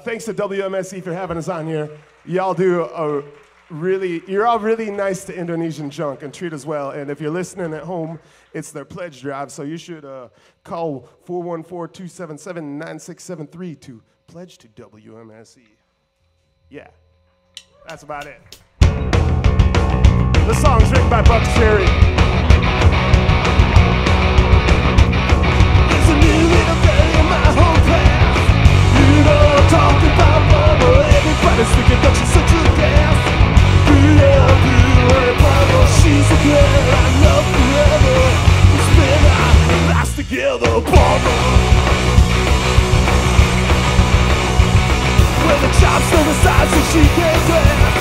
Thanks to WMSE for having us on here. Y'all do you're all really nice to Indonesian Junk and treat us well. And if you're listening at home, it's their pledge drive, so you should call 414-277-9673 to pledge to WMSE. Yeah, that's about it. The song's written by Buck Cherry. There's a new little girl in my home class. You know I'm talking about Mama. Everybody's thinking that she's such a gas. Mama, she's a girl I love forever. We spend our lives together, Mama. When the chop's on the side so she can't dance.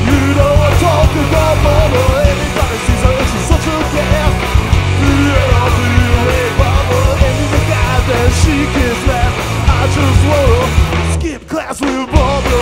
You know I'm talking about Mama. Everybody sees her and she's such a gas. Mama, and the guy that she can laugh. I just wanna skip class with Mama.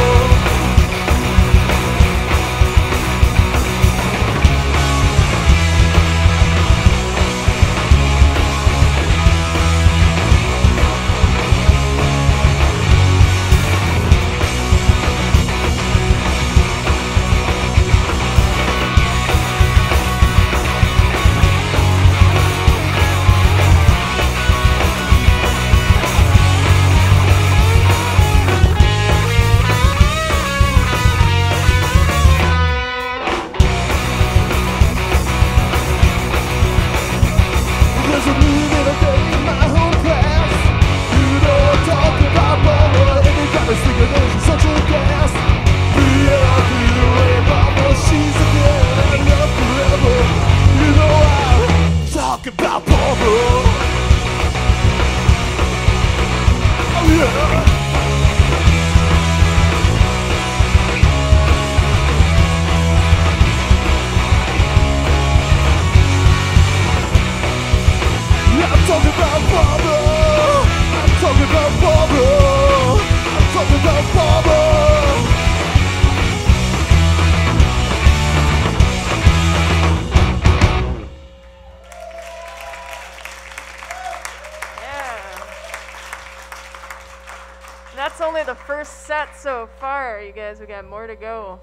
That's only the first set so far, you guys. We got more to go.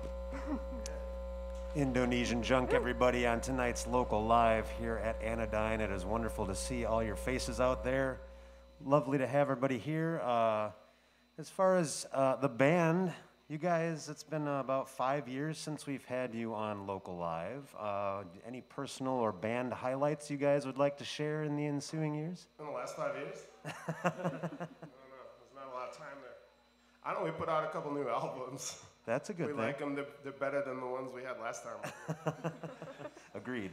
Indonesian Junk, everybody, on tonight's local live here at Anodyne. It is wonderful to see all your faces out there. Lovely to have everybody here. As far as the band, you guys, it's been about 5 years since we've had you on local live. Any personal or band highlights you guys would like to share in the ensuing years? In the last 5 years? I don't know. There's not a lot of time there. I know we put out a couple new albums. That's a good thing. We like them. They're better than the ones we had last time. Agreed.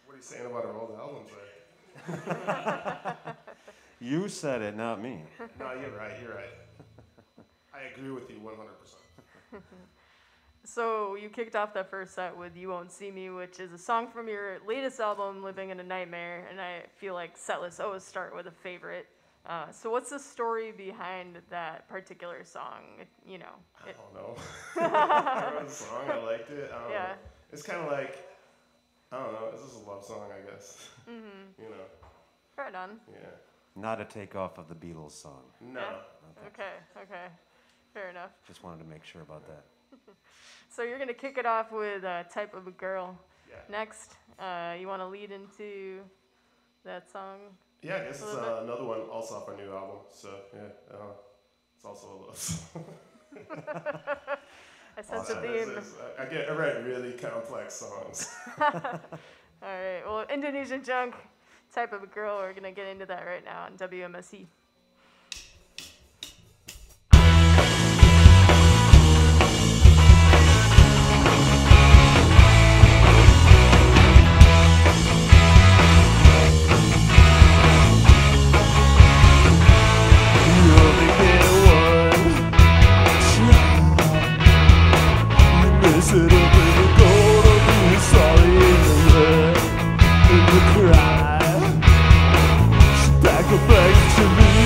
What are you saying about our old albums? You said it, not me. No, you're right. You're right. I agree with you 100%. So you kicked off that first set with You Won't See Me, which is a song from your latest album, Living in a Nightmare, and I feel like set lists always start with a favorite. So what's the story behind that particular song? You know, I don't know. I wrote the song. I liked it. Yeah. It's kind of like, I don't know. It's just a love song, I guess. Mm-hmm. You know. Right on. Yeah. Not a takeoff of the Beatles song. No. Yeah. Okay. Fair enough. Just wanted to make sure about that. So you're going to kick it off with Type of a Girl. Yeah. Next, you want to lead into that song? Yeah, I guess it's another one also off our new album. So, yeah, it's also a love song. I sense a theme. I write really complex songs. All right. Well, Indonesian Junk, Type of a Girl, we're going to get into that right now on WMSE. Back to me.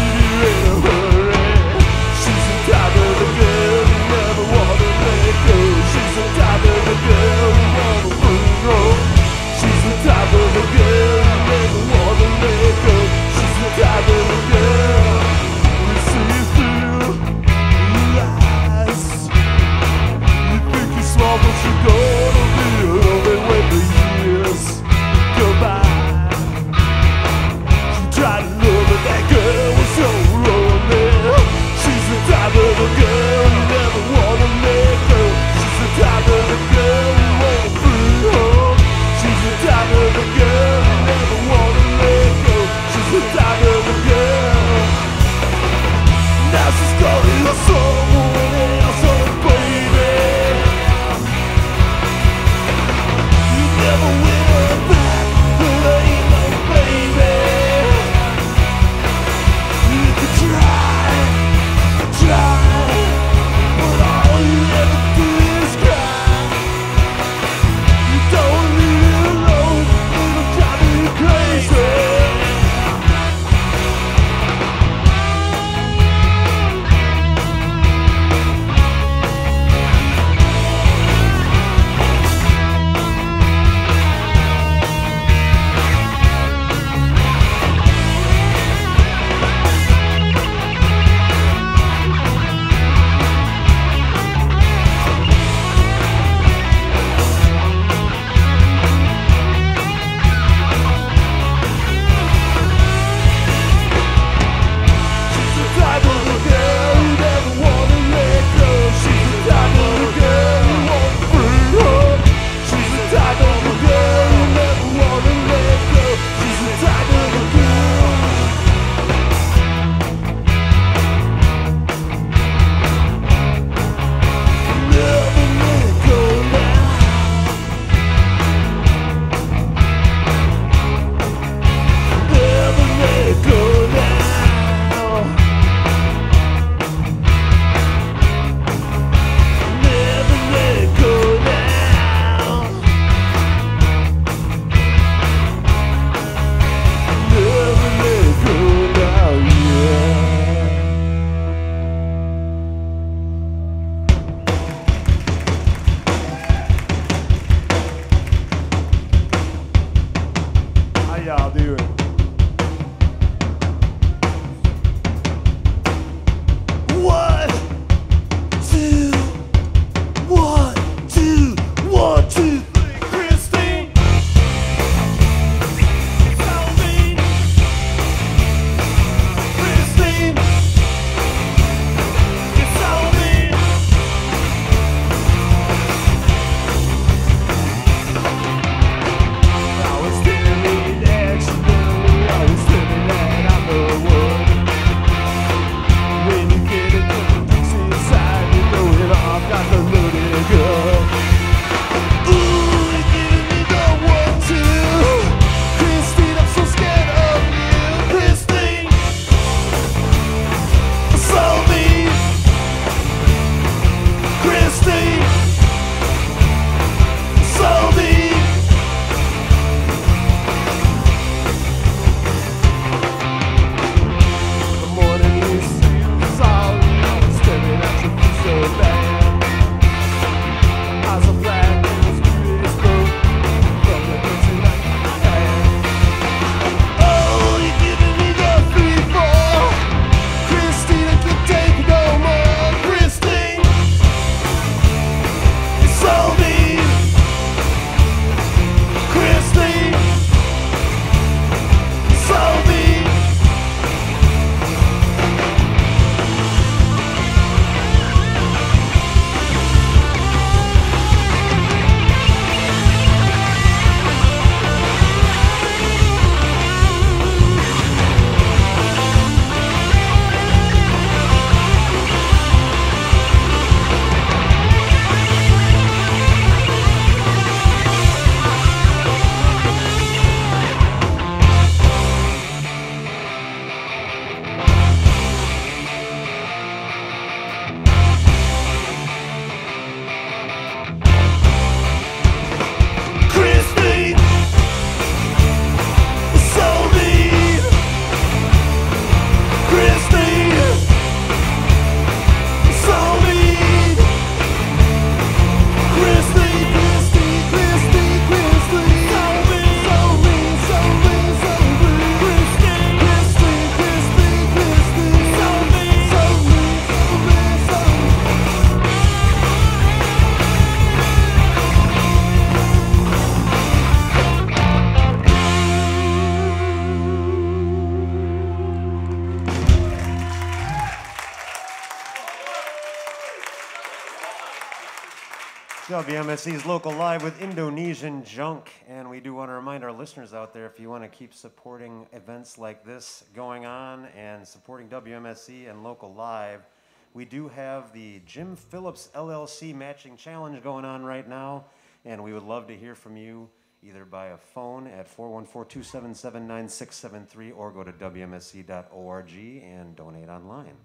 WMSE's Local Live with Indonesian Junk. And we do want to remind our listeners out there, if you want to keep supporting events like this going on and supporting WMSE and Local Live, We do have the Jim Phillips LLC matching challenge going on right now, and we would love to hear from you either by a phone at 414-277-9673 or go to wmsc.org and donate online.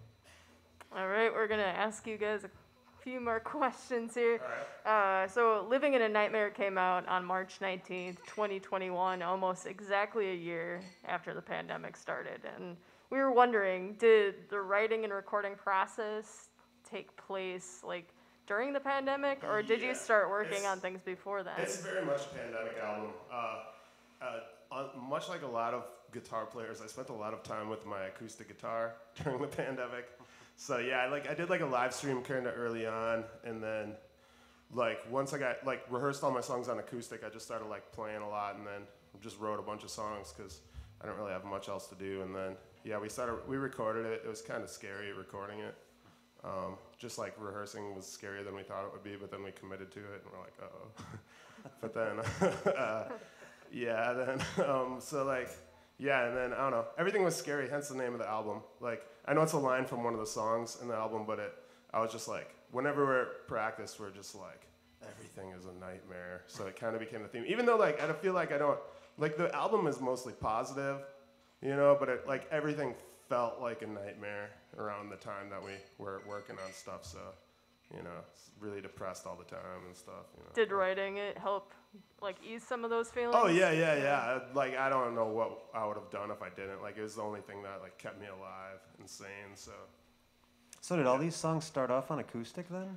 All right, we're going to ask you guys a few more questions here. All right. So Living in a Nightmare came out on March 19th, 2021, almost exactly a year after the pandemic started. And we were wondering, did the writing and recording process take place like during the pandemic, or did you start working on things before then? It's very much a pandemic album. Much like a lot of guitar players, I spent a lot of time with my acoustic guitar during the pandemic. So yeah, I did like a live stream kind of early on, and then like once I got like rehearsed all my songs on acoustic, I just started like playing a lot, and then just wrote a bunch of songs because I didn't really have much else to do. And then yeah, we recorded it. It was kind of scary recording it. Just like rehearsing was scarier than we thought it would be, but then we committed to it, and we're like, uh-oh. But then yeah, then so like. Yeah, and then, I don't know, everything was scary, hence the name of the album. Like, I know it's a line from one of the songs in the album, but I was just like, whenever we're at practice, we're just like, everything is a nightmare. So it kind of became the theme. Even though, like, I feel like the album is mostly positive, you know, but everything felt like a nightmare around the time that we were working on stuff, so, you know, it's really depressed all the time and stuff, you know. Did writing it help, like, ease some of those feelings? Oh, yeah. Like, I don't know what I would have done if I didn't. Like, it was the only thing that, like, kept me alive and sane, so. So did all these songs start off on acoustic then?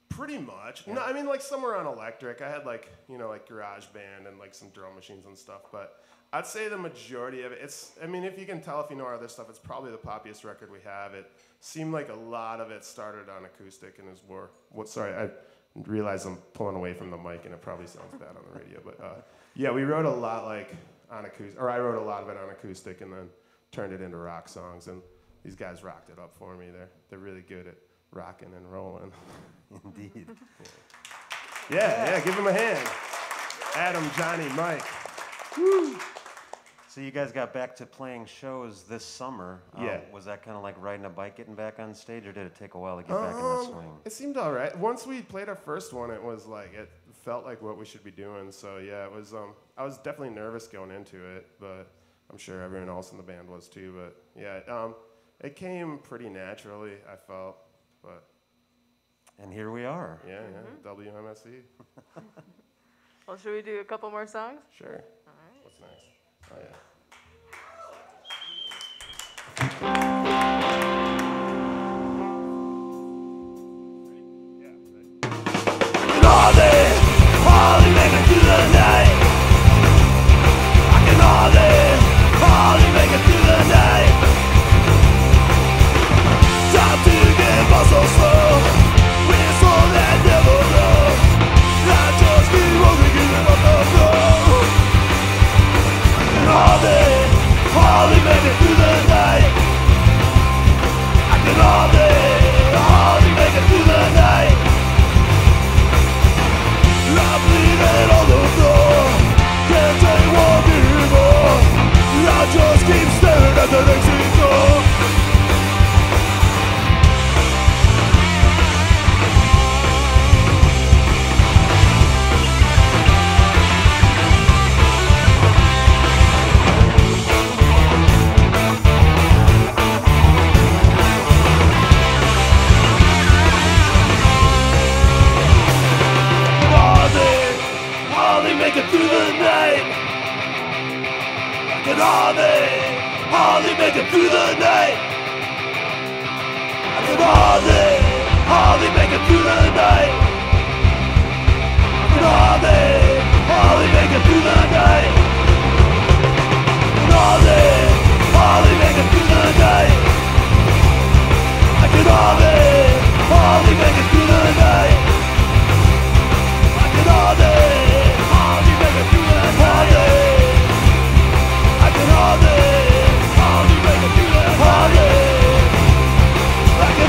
Pretty much. Yeah. No, I mean, like, some were on electric. I had, like, you know, like, garage band and, like, some drum machines and stuff, but I'd say the majority of it, I mean, if you can tell if you know our other stuff, it's probably the poppiest record we have. It seemed like a lot of it started on acoustic and is more, sorry, I realize I'm pulling away from the mic and it probably sounds bad on the radio, but yeah, we wrote a lot like on acoustic, or I wrote a lot of it on acoustic and then turned it into rock songs, and these guys rocked it up for me. They're really good at rocking and rolling. Indeed. Yeah, give them a hand. Adam, Johnny, Mike. Woo! So you guys got back to playing shows this summer. Yeah. Was that kind of like riding a bike, getting back on stage, or did it take a while to get back in the swing? It seemed all right. Once we played our first one, it felt like what we should be doing. So yeah, it was. I was definitely nervous going into it, but I'm sure everyone else in the band was too. But yeah, it came pretty naturally, I felt. But and here we are. Yeah, WMSE. Well, should we do a couple more songs? Sure. All right. What's next? Oh, yeah.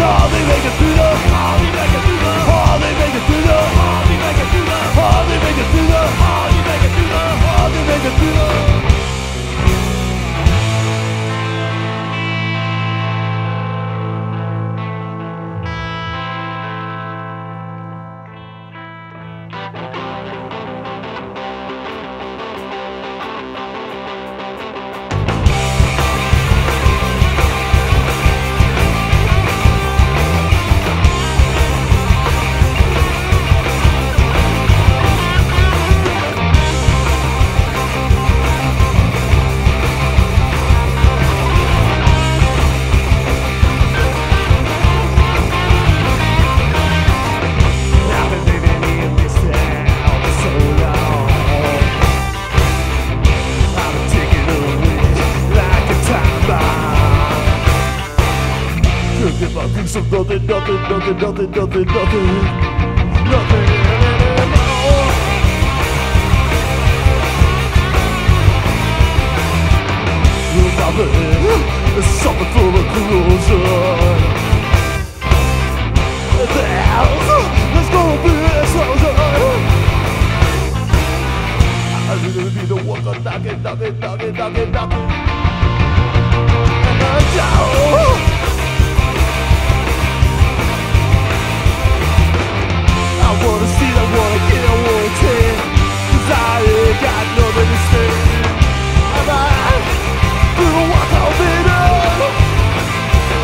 All sense of nothing, nothing, nothing, nothing, nothing, nothing, nothing anymore. Nothing is something full of corrosion. There's gonna be a explosion. I really be the one that knocking, knocking, knocking, knocking, knocking. And I'm down. I wanna see, I wanna get, I wanna take. 'Cause I ain't got nothing to say. And I will walk out there.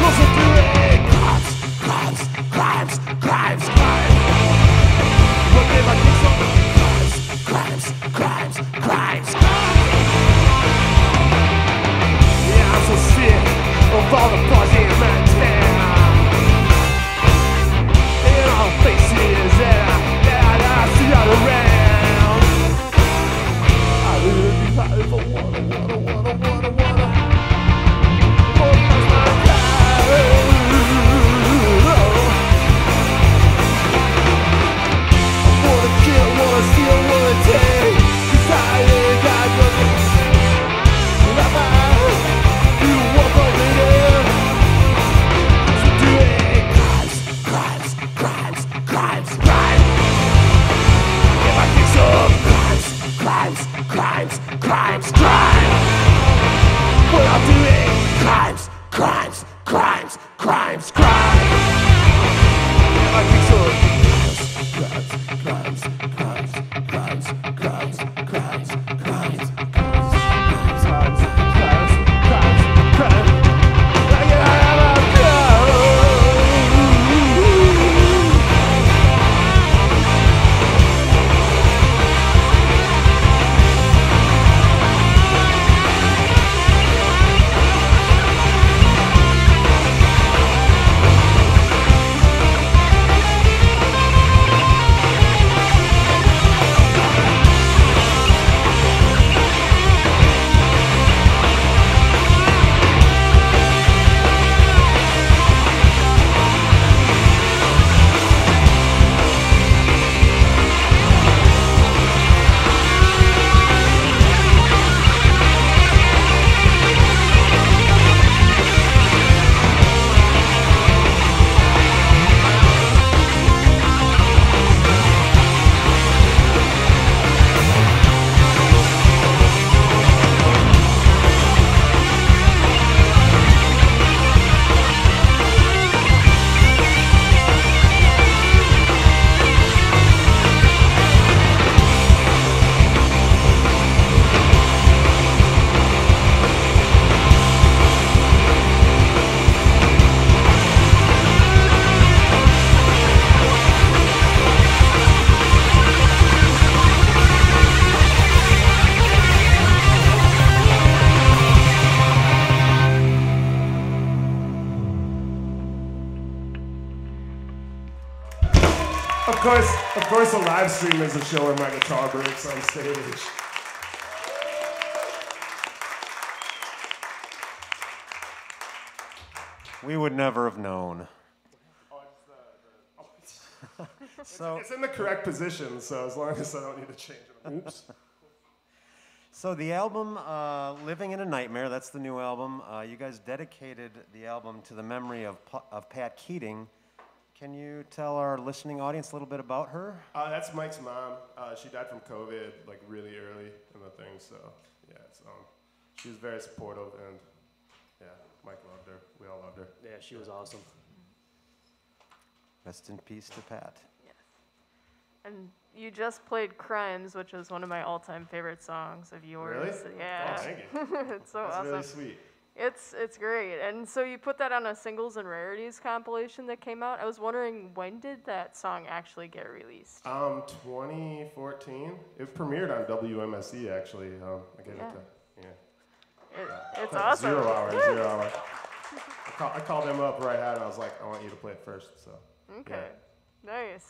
'Cause I'm doing crimes, crimes, crimes, crimes, crimes. But if I get some crimes, crimes, crimes, crimes. Yeah, I'm so sick of all the parts in my town. And all the faces that I see all around. I really be hiding for water, water, water, water, water. Water is my time. Wanna kill, wanna steal, wanna take. 'Cause I ain't got nothing to say. You walk over there. So doing crimes, crimes, crimes, crimes, crimes. If I think so, crimes, crimes, crimes, crimes, crimes. What I'm doing, crimes, crimes, crimes, crimes, crimes. If I think so, crimes, crimes, crimes, crimes, crimes, crimes, crimes, crimes, crimes, crimes, crimes, crimes. Of course, a live stream is a show where my guitar breaks on stage. We would never have known. So It's in the correct position, so as long as I don't need to change it. Oops. So the album, Living in a Nightmare, that's the new album. You guys dedicated the album to the memory of Pat Keating. Can you tell our listening audience a little bit about her? That's Mike's mom. She died from COVID, like really early in the thing. So yeah, she was very supportive, and yeah, Mike loved her. We all loved her. Yeah, she was awesome. Rest in peace to Pat. Yes. And you just played Crimes, which is one of my all-time favorite songs of yours. Really? Yeah. Oh, thank you. It's so That's awesome. really sweet. It's great. And so you put that on a Singles and Rarities compilation that came out. I was wondering, when did that song actually get released? 2014. It premiered on WMSE actually. I gave it to It's awesome. 0 Hour. 0 Hour. I called them up right out, and I was like, I want you to play it first. So. Okay. Yeah. Nice.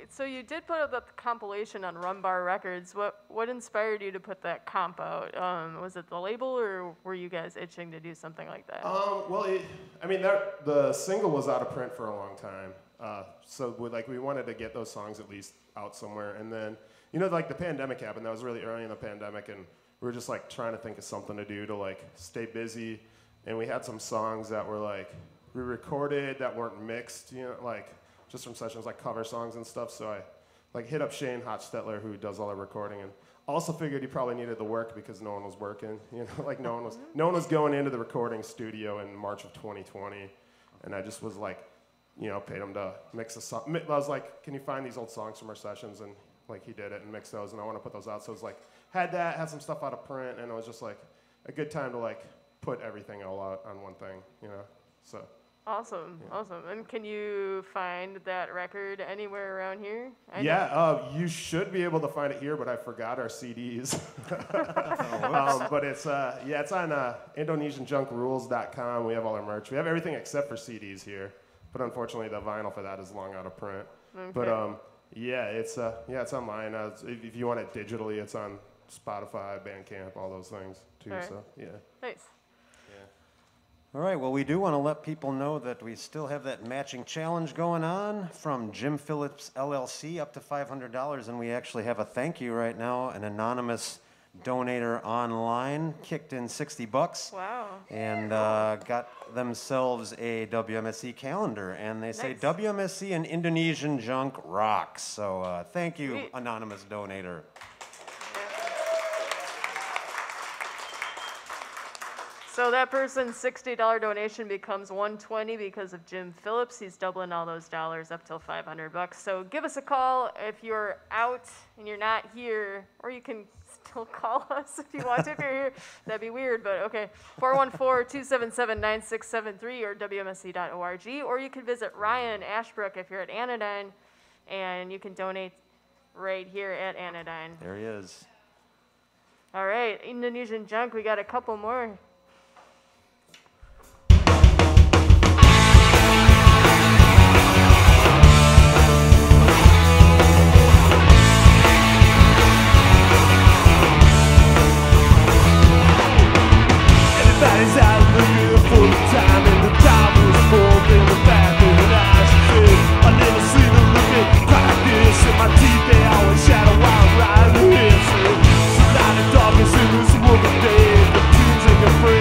So you did put out that compilation on Rum Bar Records. What inspired you to put that comp out? Was it the label, or were you guys itching to do something like that? Well, the single was out of print for a long time. So we wanted to get those songs at least out somewhere. And then, like the pandemic happened. That was really early in the pandemic, and we were just like trying to think of something to do to like stay busy. And we had some songs that were like we recorded that weren't mixed, like just from sessions, like cover songs and stuff. So I like hit up Shane Hochstetler, who does all the recording, and also figured he probably needed the work because no one was working. Like no one was going into the recording studio in March of 2020, and I just was like, paid him to mix a song. I was like, can you find these old songs from our sessions? And like he did it and mixed those, and I want to put those out. So it was like had some stuff out of print, and it was just like a good time to like put everything all out on one thing, So. Awesome, yeah. Awesome. And can you find that record anywhere around here? You should be able to find it here, but I forgot our CDs. But it's on IndonesianJunkRules.com. We have all our merch. We have everything except for CDs here, but unfortunately the vinyl for that is long out of print. Okay. But it's online. If you want it digitally, it's on Spotify, Bandcamp, all those things too. Right. So yeah. Nice. All right, well, we do want to let people know that we still have that matching challenge going on from Jim Phillips LLC up to $500, and we actually have a thank you right now. An anonymous donator online kicked in $60. Wow. And got themselves a WMSE calendar, and they say nice. WMSE and Indonesian Junk rocks. So thank you, sweet. Anonymous donator. So that person's $60 donation becomes $120 because of Jim Phillips. He's doubling all those dollars up till $500. So give us a call if you're out and you're not here, or you can still call us if you want to. If you're here, that'd be weird, but okay. 414-277-9673 or WMSE.org, or you can visit Ryan Ashbrook if you're at Anodyne, and you can donate right here at Anodyne. There he is. All right, Indonesian Junk. We got a couple more. Everybody's out looking for the time, and the time was more than the fact that I should fit. I never seen them looking like this, and my teeth they always shadow while I'm riding the hill. So light the darkness in this woman day, the tunes in your brain.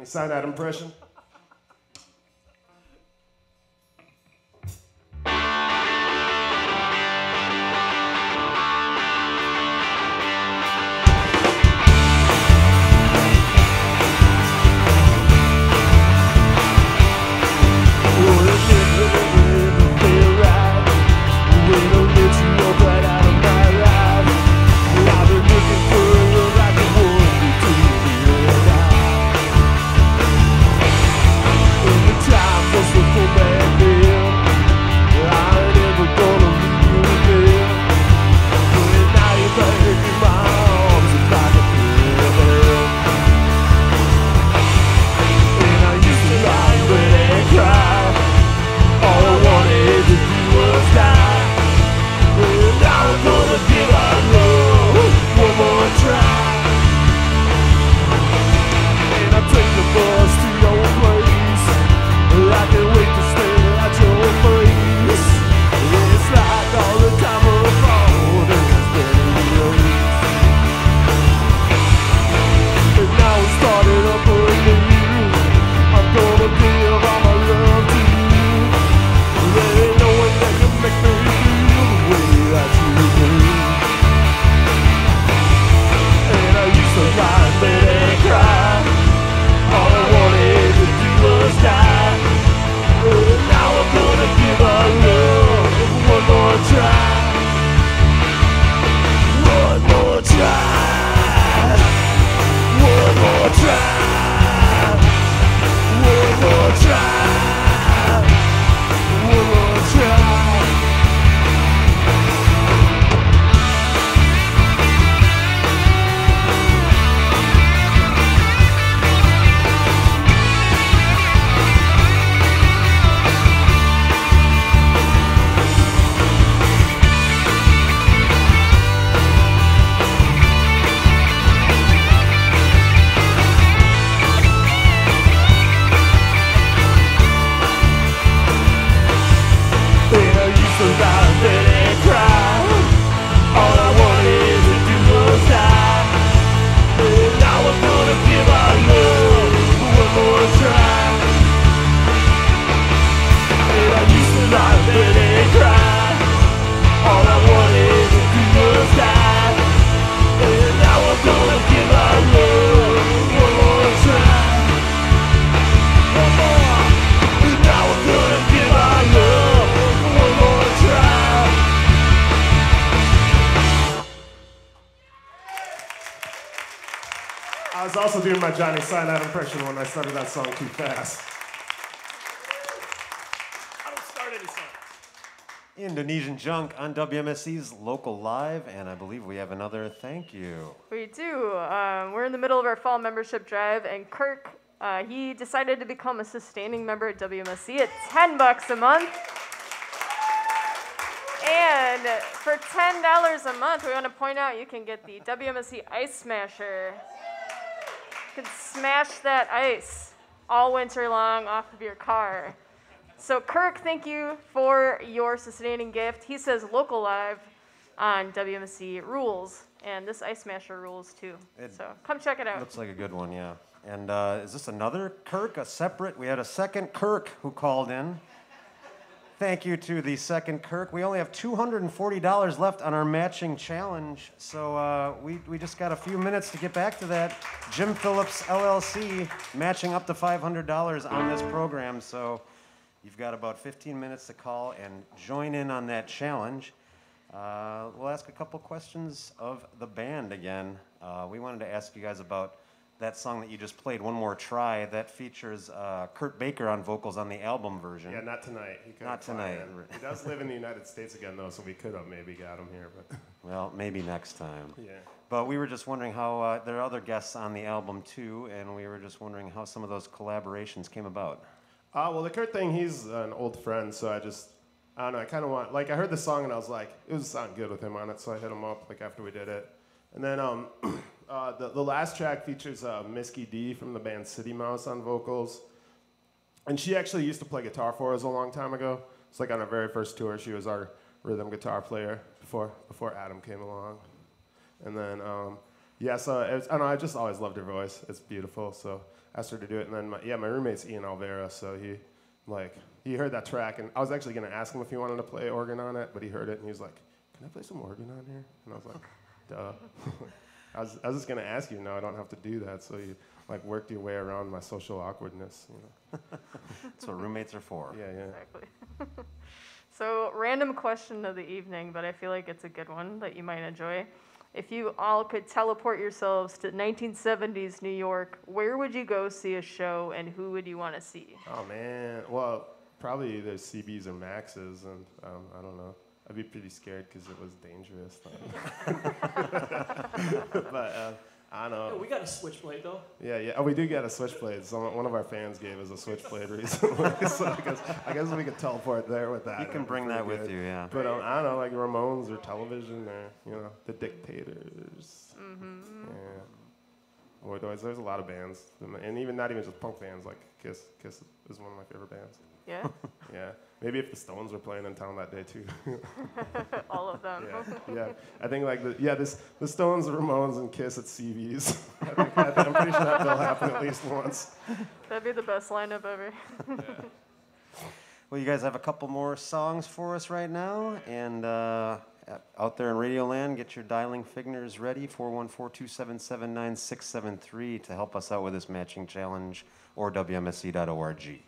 Johnny Cyanide impression. I was also doing my Johnny Cyanide impression when I started that song too fast. I don't start any song. Indonesian Junk on WMSC's Local Live, and I believe we have another thank you. We do. We're in the middle of our fall membership drive, and Kirk, he decided to become a sustaining member at WMSC at $10 a month. And for $10 a month, we want to point out you can get the WMSC Ice Smasher. You can smash that ice all winter long off of your car. So Kirk, thank you for your sustaining gift. He says Local Live on WMSC rules, and this Ice Smasher rules too. So come check it out. Looks like a good one, yeah. And is this another Kirk, a separate? We had a second Kirk who called in. Thank you to the second Kirk. We only have $240 left on our matching challenge, so we just got a few minutes to get back to that. Jim Phillips, LLC, matching up to $500 on this program, so you've got about 15 minutes to call and join in on that challenge. We'll ask a couple questions of the band again. We wanted to ask you guys about that song that you just played, One More Try, that features Kurt Baker on vocals on the album version. Yeah, not tonight. Not tonight. He does live in the United States again, though, so we could have maybe got him here. But Well, maybe next time. yeah. But we were just wondering how, there are other guests on the album too, and we were just wondering how some of those collaborations came about. Well, the Kurt thing, he's an old friend, so I don't know, I kind of want, like, I heard the song and I was like, it would sound good with him on it, so I hit him up, like, after we did it. And then the last track features Misky D from the band City Mouse on vocals. And she actually used to play guitar for us a long time ago. It's like on our very first tour, she was our rhythm guitar player before Adam came along. And then Yeah, so I don't know, I just always loved her voice. It's beautiful, so I asked her to do it. And then, my roommate's Ian Alvera, so he heard that track, and I was actually going to ask him if he wanted to play organ on it, but he heard it, and he was like, can I play some organ on here? And I was like, duh. I was just going to ask you, no, I don't have to do that, so you worked your way around my social awkwardness, That's what roommates are for. Yeah. Exactly. So, random question of the evening, but I feel like it's a good one that you might enjoy. If you all could teleport yourselves to 1970s New York, where would you go see a show, and who would you want to see? Oh, man. Well, probably either CBs or Maxes, and I don't know. I'd be pretty scared because it was dangerous. But I don't know. Yeah, we got a switchblade though. Yeah. Oh, we do get a switchblade. One of our fans gave us a switchblade recently, so I guess we could teleport there with that. You can bring that with you, yeah. But I don't know, like Ramones or Television or the Dictators. Mm-hmm. Yeah. Boy, there's a lot of bands, and even not even just punk bands. Like Kiss is one of my favorite bands. Yeah? Yeah. Maybe if the Stones were playing in town that day too. All of them. Yeah. I think the Stones, the Ramones, and Kiss at CB's. I'm pretty sure that will happen at least once. That'd be the best lineup ever. Well, you guys have a couple more songs for us right now, and out there in Radio Land, get your dialing fingers ready, 414-277-9673 to help us out with this matching challenge, or WMSC.org.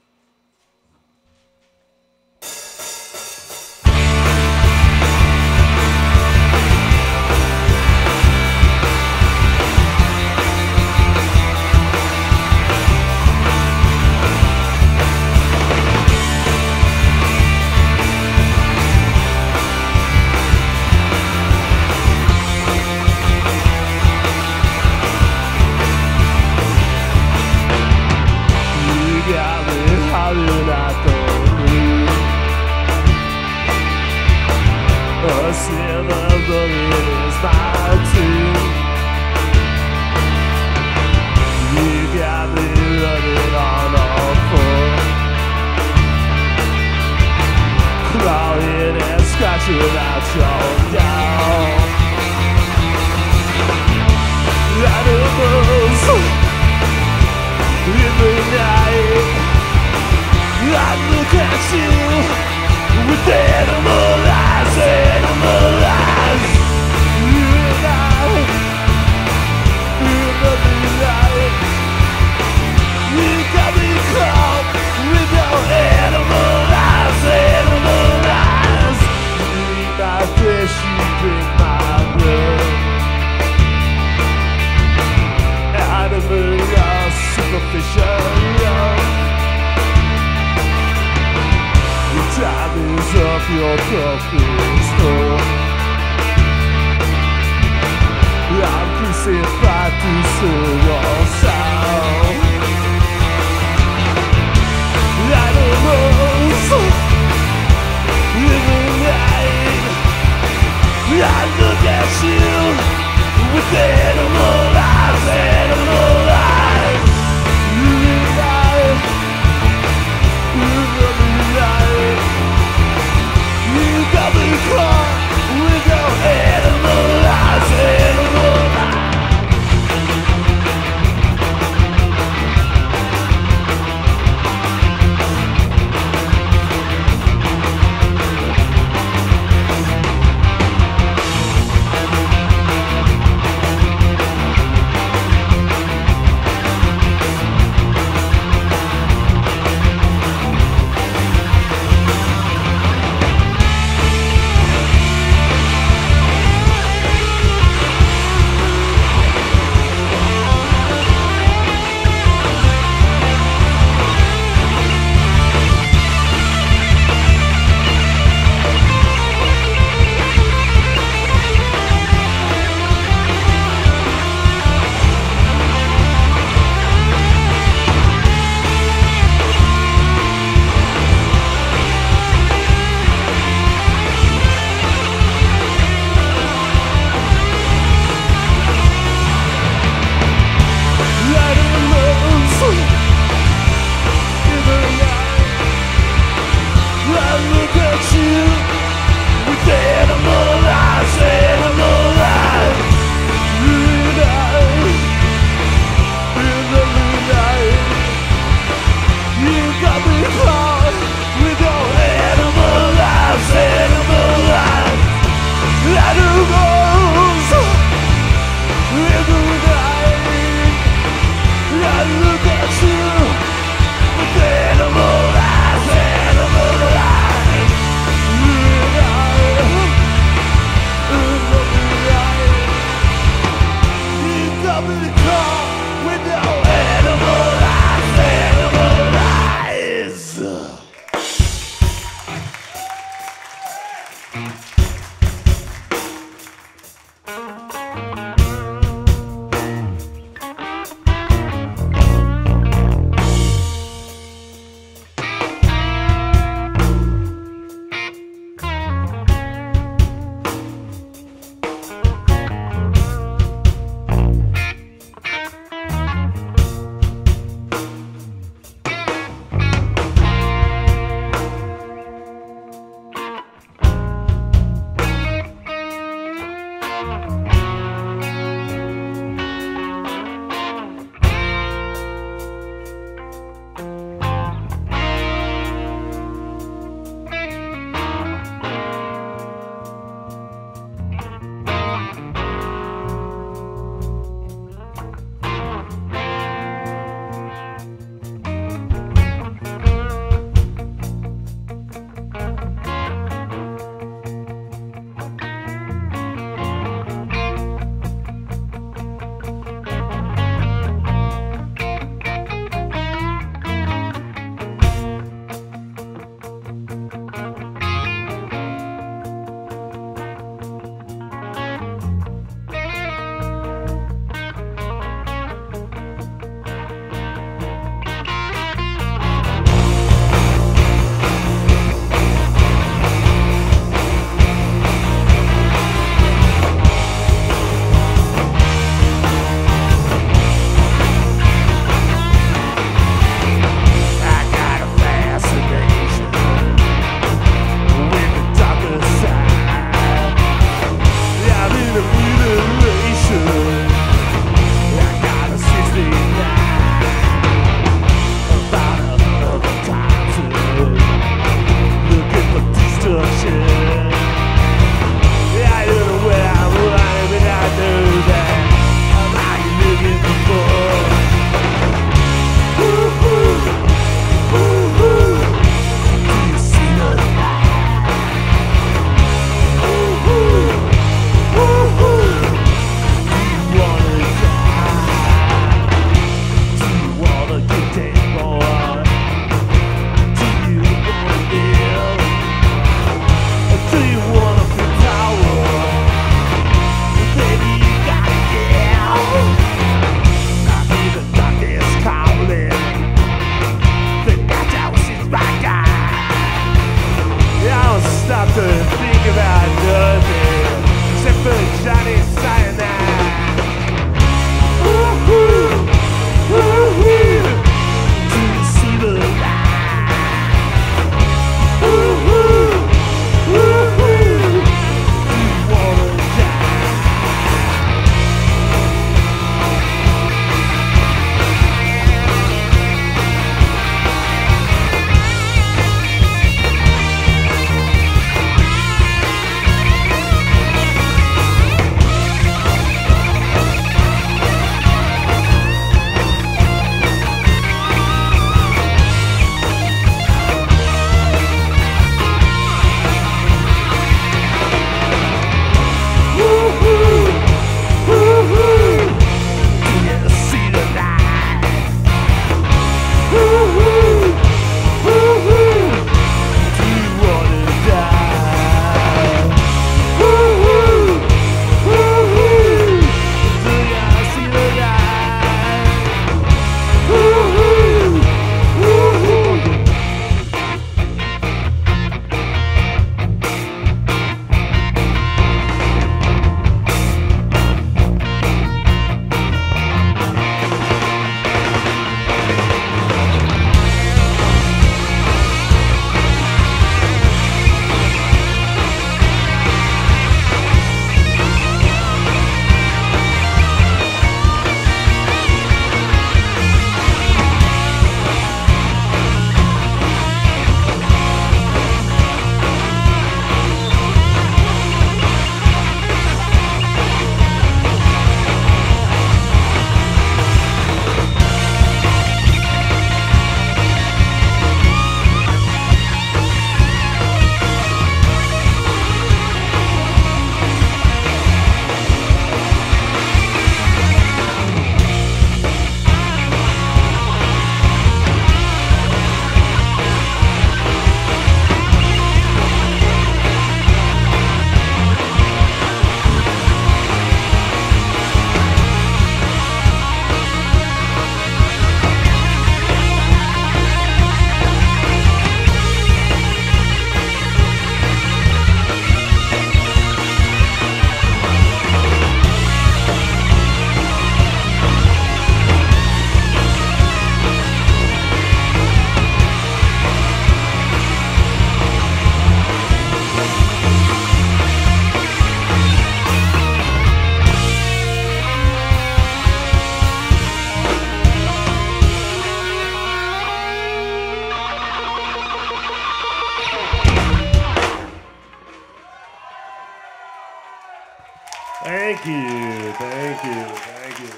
Thank you, thank you, thank you.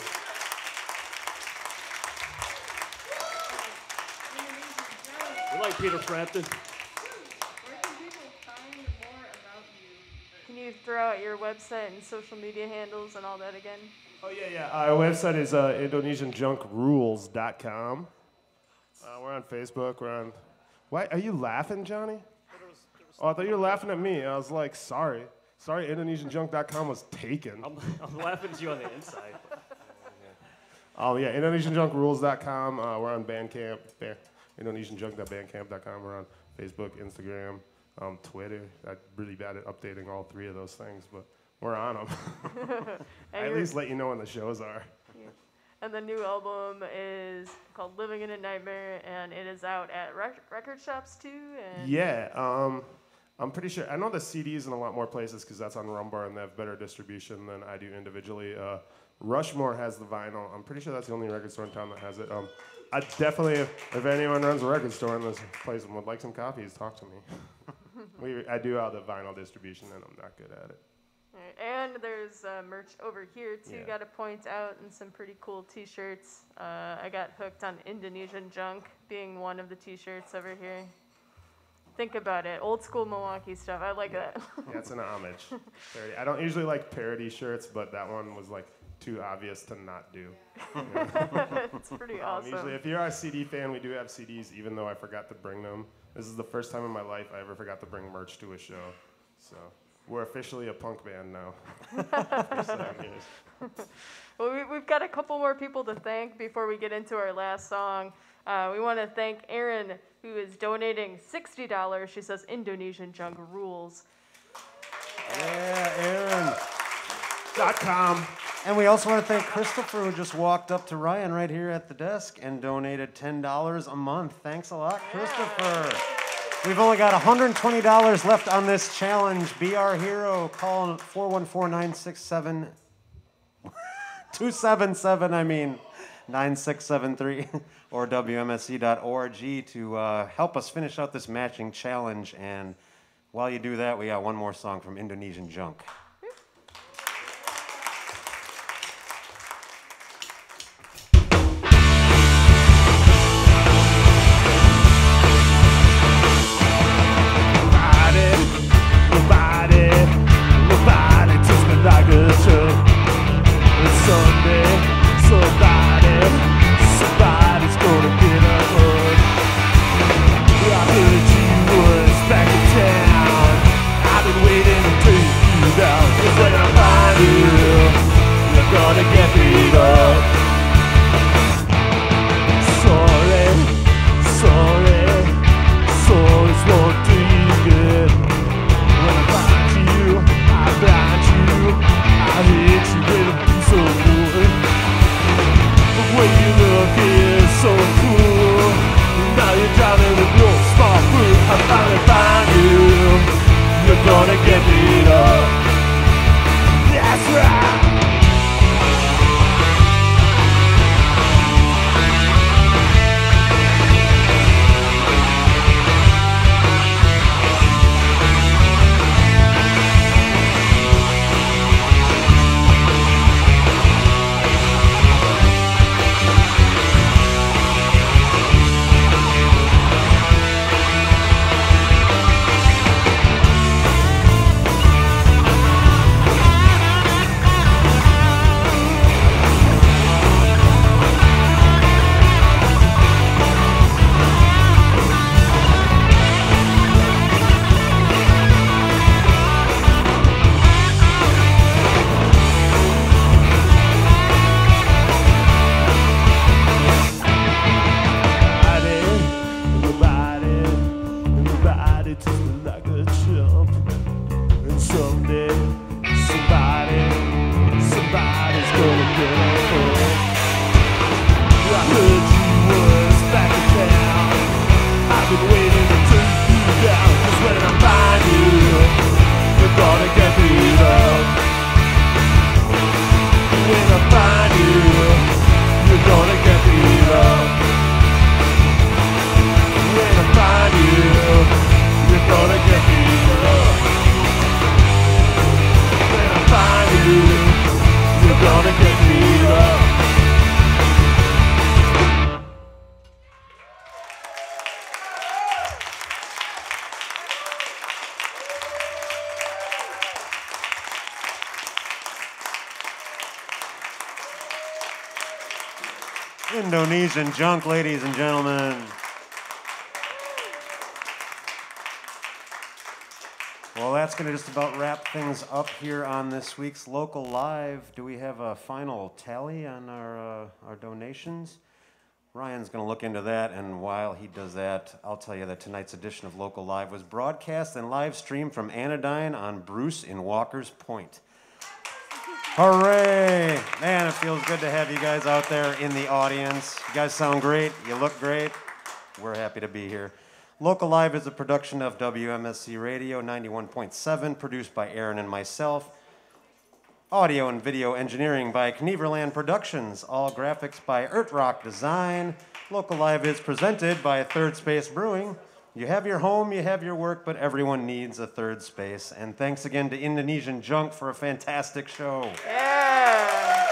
We like Peter Frampton. Where can people find more about you? Can you throw out your website and social media handles and all that again? Oh, yeah. Our website is IndonesianJunkRules.com. We're on Facebook. We're on. Why are you laughing, Johnny? Oh, I thought you were laughing at me. I was like, sorry. Sorry, IndonesianJunk.com was taken. I'm laughing at you on the inside. Oh, yeah, IndonesianJunkRules.com. We're on Bandcamp, IndonesianJunk.bandcamp.com. We're on Facebook, Instagram, Twitter. I'm really bad at updating all three of those things, but we're on them. I at least let you know when the shows are. Yeah. And the new album is called Living in a Nightmare, and it is out at record shops too. And Yeah, I'm pretty sure. I know the CD's in a lot more places because that's on Rumbar and they have better distribution than I do individually. Rushmore has the vinyl. I'm pretty sure that's the only record store in town that has it. I definitely, if anyone runs a record store in this place and would like some copies, talk to me. I do all the vinyl distribution and I'm not good at it. Right, and there's merch over here too. Yeah. Got to point out, and some pretty cool T-shirts. I got hooked on Indonesian Junk being one of the T-shirts over here. Think about it, old school Milwaukee stuff. I like that. Yeah, it's an homage. Parody. I don't usually like parody shirts, but that one was like too obvious to not do. It's pretty awesome. Usually, if you're a CD fan, we do have CDs, even though I forgot to bring them. This is the first time in my life I ever forgot to bring merch to a show. So we're officially a punk band now. For 7 years. Well, we've got a couple more people to thank before we get into our last song. We want to thank Erin, who is donating $60. She says Indonesian Junk rules. Yeah, Aaron. .com. And we also want to thank Christopher, who just walked up to Ryan right here at the desk and donated $10 a month. Thanks a lot, Christopher. We've only got $120 left on this challenge. Be our hero. Call 414-967-277, 9673, or WMSC.org to help us finish out this matching challenge. And while you do that, we got one more song from Indonesian Junk. Somebody's gonna get a hug. I heard you was back in town. I've been waiting to take you down. Indonesian Junk, ladies and gentlemen. Well, that's going to just about wrap things up here on this week's Local Live. Do we have a final tally on our donations? Ryan's going to look into that, and while he does that, I'll tell you that tonight's edition of Local Live was broadcast and live streamed from Anodyne on Bruce in Walker's Point. Hooray! Man, it feels good to have you guys out there in the audience. You guys sound great. You look great. We're happy to be here. Local Live is a production of WMSC Radio 91.7, produced by Aaron and myself. Audio and video engineering by Knieverland Productions. All graphics by Rock Design. Local Live is presented by Third Space Brewing. You have your home, you have your work, but everyone needs a third space. And thanks again to Indonesian Junk for a fantastic show. Yeah.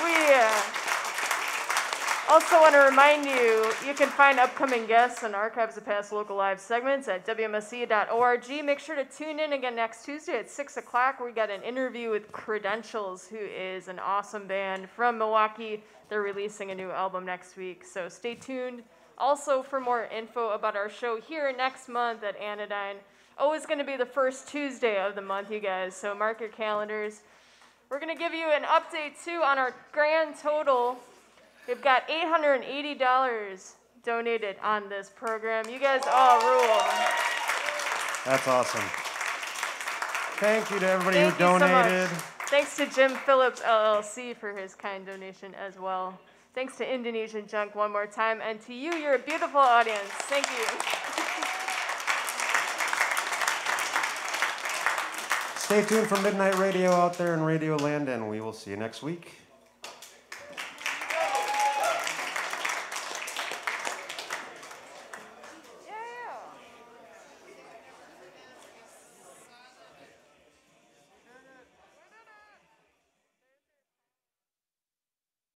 We also want to remind you, you can find upcoming guests and archives of past Local Live segments at WMSC.org. Make sure to tune in again next Tuesday at 6 o'clock. We got an interview with Credentials, who is an awesome band from Milwaukee. They're releasing a new album next week, so stay tuned. Also, for more info about our show here next month at Anodyne, always going to be the first Tuesday of the month, you guys, so mark your calendars. We're going to give you an update, too, on our grand total. We've got $880 donated on this program. You guys all rule. That's awesome. Thank you to everybody Thank who you so donated. much. Thanks to Jim Phillips, LLC, for his kind donation as well. Thanks to Indonesian Junk one more time. And to you, you're a beautiful audience. Thank you. Stay tuned for Midnight Radio out there in Radio Land, and we will see you next week.